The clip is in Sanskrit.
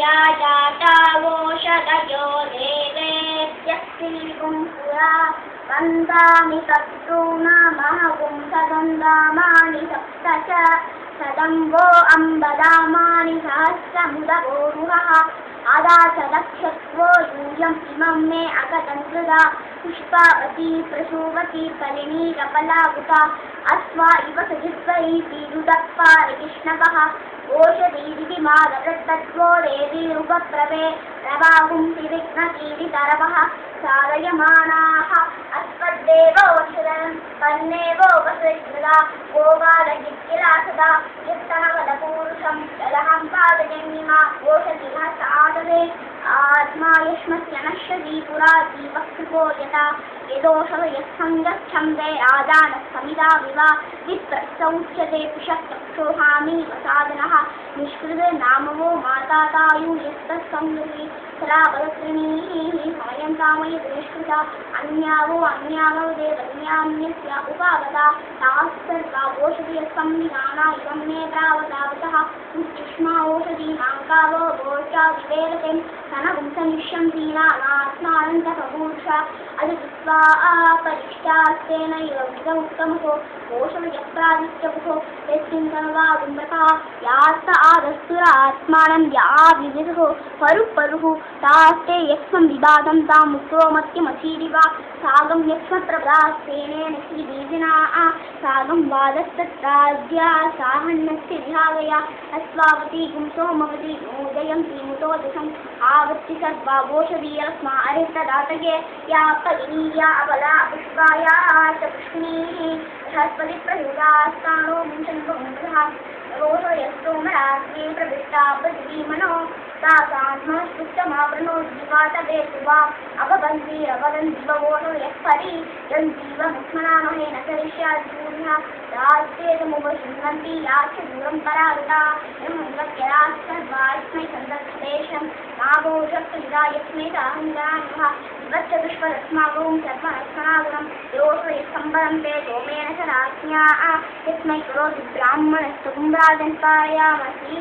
या जातावोषधयो देवेभ्यः पुरा वन्दामि सत्तॄणामहगुं सदन्दामानि सप्त च सदम्बो अम्बदामानि सहस्रमुदवोरुहः आदाचलक्षत्वो यूयम् इमं मे अगतं कृदा पुष्पावती प्रसूवती फलिनी कपलाकुता अस्वा इव सजित्वैः पीरुदप्पारिकृष्णवः ओषधीदिमादवृत्तत्वो देवीरुपप्रवे रवाहुंसि विघ्नकीरितरवः साधयमानाः अस्मद्देवोषधं पन्नेवोपसृष्टा गोपालगित्तिला सदा युक्तनवदपूरुषं यदहं पादजन्यमा ओषधिः साधवे आत्मा यश्मस्य नश्यति पुरा दीपक्षुको यथा यदोषध यत्सङ्गच्छन्दे आदानः विवा विप्रसौच्यते पिशक्क्षोहामि वसादनः निष्कृते नामवो माता तायु यस्तस्संगति सरावदत्रिणीः समयं कामयति निष्कृता अन्यावो देवन्यान्यस्य उपावता तास्सर्वा ओषधीयसंविधाना इदं मे प्रावतावतः उच्छिष्मा ओषधीनाङ्कावो गोष्ठा विवेदते धनगुंसनिष्यन्तीनात्मानन्तपूरुषा अधिकृत्वा अपरिष्टास्तेन उत्तमको ओषधयप्रादित्यमुखो यस्मिन्वा गुम्बता यास्त आदस्तुरात्मानं या विविधो परुः तास्ते यक्ष्मं विवादं तां मुक्तोमत्यमचीरिवा सागं यक्ष्मप्रभ्रास्तेनेन श्रीबीजिना सागं वादस्तत्राज्या साहन्नस्य विहागया अस्वावती गुंसोमवती नोदयन्ती मुतोदशम् आवत्ति सर्वावोषधीयस्मा अरिष्टदातये या पलिनीया अबला पुष्पाया च पुष्पिणीः बृहस्पति प्रयुगास्तानो मुञ्चन्वमुद्रः रोषयस्तोमराज्ञे प्रविष्टा पृथिवीमनो तासान्मस्तुष्टमावृणो जीवातवे सुवा अवबन्धीरवदन्दिवोषयःपरि यन्तीव मुक्मनामहेन करिष्यादिपूर्णः रास्तेतमुपशृण्वन्ति याश्च दूरं परावृता यमुन्वत्यरास्मद्वास्मै सन्दक्षदेशं नागोषक्तुलिदा यस्मै साहङ्गानः विवच्चदुष्पदस्मागों सर्वनस्मनागुणं योषयस्सम्बरं ते सोमेन च राज्ञा यस्मै करोति ब्राह्मणस्तु कुम्भराजन्पारयामसि।